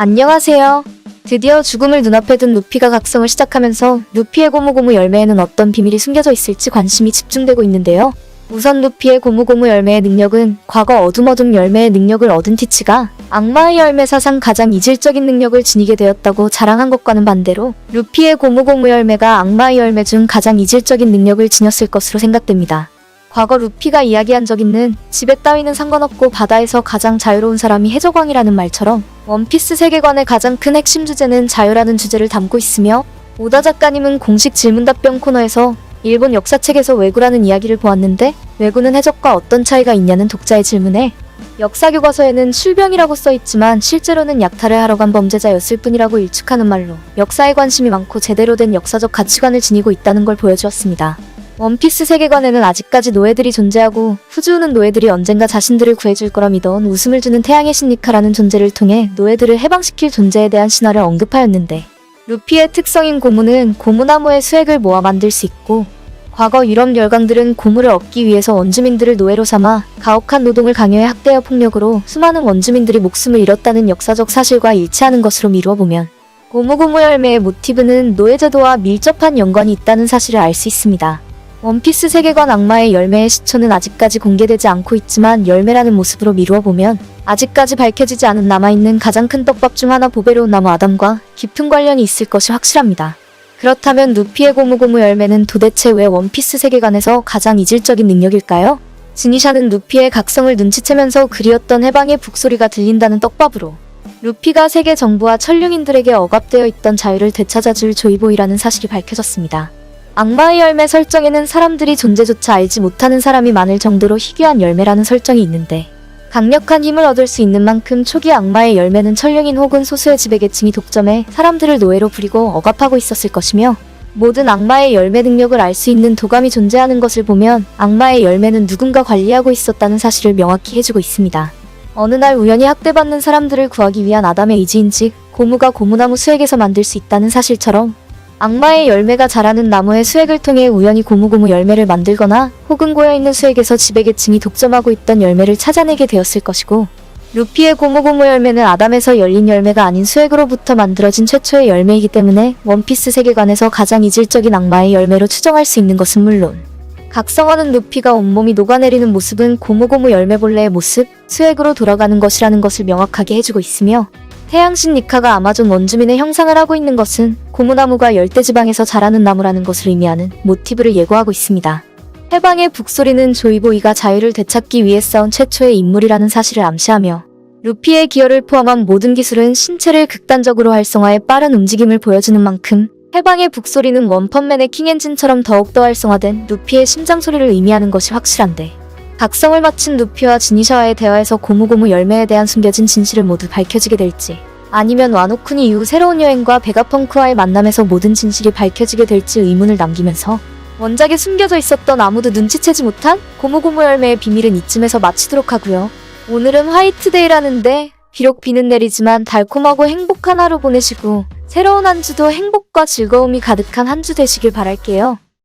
안녕하세요. 드디어 죽음을 눈앞에 둔 루피가 각성을 시작하면서 루피의 고무고무 열매에는 어떤 비밀이 숨겨져 있을지 관심이 집중되고 있는데요. 우선 루피의 고무고무 열매의 능력은 과거 어둠 열매의 능력을 얻은 티치가 악마의 열매 사상 가장 이질적인 능력을 지니게 되었다고 자랑한 것과는 반대로 루피의 고무고무 열매가 악마의 열매 중 가장 이질적인 능력을 지녔을 것으로 생각됩니다. 과거 루피가 이야기한 적 있는 지배 따위는 상관없고 바다에서 가장 자유로운 사람이 해적왕이라는 말처럼 원피스 세계관의 가장 큰 핵심 주제는 자유라는 주제를 담고 있으며 오다 작가님은 공식 질문답변 코너에서 일본 역사책에서 왜구라는 이야기를 보았는데 왜구는 해적과 어떤 차이가 있냐는 독자의 질문에 역사교과서에는 출병이라고 써있지만 실제로는 약탈을 하러 간 범죄자였을 뿐이라고 일축하는 말로 역사에 관심이 많고 제대로 된 역사적 가치관을 지니고 있다는 걸 보여주었습니다. 원피스 세계관에는 아직까지 노예들이 존재하고 후즈우는 노예들이 언젠가 자신들을 구해줄 거라 믿어온 웃음을 주는 태양의 신 니카라는 존재를 통해 노예들을 해방시킬 존재에 대한 신화를 언급하였는데 루피의 특성인 고무는 고무나무의 수액을 모아 만들 수 있고 과거 유럽 열강들은 고무를 얻기 위해서 원주민들을 노예로 삼아 가혹한 노동을 강요해 학대와 폭력으로 수많은 원주민들이 목숨을 잃었다는 역사적 사실과 일치하는 것으로 미루어보면 고무고무 열매의 모티브는 노예제도와 밀접한 연관이 있다는 사실을 알 수 있습니다. 원피스 세계관 악마의 열매의 시초는 아직까지 공개되지 않고 있지만 열매라는 모습으로 미루어보면 아직까지 밝혀지지 않은 남아있는 가장 큰 떡밥 중 하나 보베로운 나무 아담과 깊은 관련이 있을 것이 확실합니다. 그렇다면 루피의 고무고무 열매는 도대체 왜 원피스 세계관에서 가장 이질적인 능력일까요? 지니샤는 루피의 각성을 눈치채면서 그리웠던 해방의 북소리가 들린다는 떡밥으로 루피가 세계 정부와 천룡인들에게 억압되어 있던 자유를 되찾아줄 조이보이라는 사실이 밝혀졌습니다. 악마의 열매 설정에는 사람들이 존재조차 알지 못하는 사람이 많을 정도로 희귀한 열매라는 설정이 있는데 강력한 힘을 얻을 수 있는 만큼 초기 악마의 열매는 천룡인 혹은 소수의 지배계층이 독점해 사람들을 노예로 부리고 억압하고 있었을 것이며 모든 악마의 열매 능력을 알 수 있는 도감이 존재하는 것을 보면 악마의 열매는 누군가 관리하고 있었다는 사실을 명확히 해주고 있습니다. 어느 날 우연히 학대받는 사람들을 구하기 위한 아담의 의지인즉 고무가 고무나무 수액에서 만들 수 있다는 사실처럼 악마의 열매가 자라는 나무의 수액을 통해 우연히 고무고무 열매를 만들거나 혹은 고여있는 수액에서 지배계층이 독점하고 있던 열매를 찾아내게 되었을 것이고 루피의 고무고무 열매는 아담에서 열린 열매가 아닌 수액으로부터 만들어진 최초의 열매이기 때문에 원피스 세계관에서 가장 이질적인 악마의 열매로 추정할 수 있는 것은 물론 각성하는 루피가 온몸이 녹아내리는 모습은 고무고무 열매벌레의 모습, 수액으로 돌아가는 것이라는 것을 명확하게 해주고 있으며 태양신 니카가 아마존 원주민의 형상을 하고 있는 것은 고무나무가 열대지방에서 자라는 나무라는 것을 의미하는 모티브를 예고하고 있습니다. 해방의 북소리는 조이보이가 자유를 되찾기 위해 싸운 최초의 인물이라는 사실을 암시하며 루피의 기여를 포함한 모든 기술은 신체를 극단적으로 활성화해 빠른 움직임을 보여주는 만큼 해방의 북소리는 원펀맨의 킹엔진처럼 더욱더 활성화된 루피의 심장소리를 의미하는 것이 확실한데 각성을 마친 루피와 지니샤와의 대화에서 고무고무 열매에 대한 숨겨진 진실을 모두 밝혀지게 될지 아니면 와노쿠니 이후 새로운 여행과 베가펑크와의 만남에서 모든 진실이 밝혀지게 될지 의문을 남기면서 원작에 숨겨져 있었던 아무도 눈치채지 못한 고무고무 열매의 비밀은 이쯤에서 마치도록 하고요. 오늘은 화이트데이라는데 비록 비는 내리지만 달콤하고 행복한 하루 보내시고 새로운 한 주도 행복과 즐거움이 가득한 한 주 되시길 바랄게요.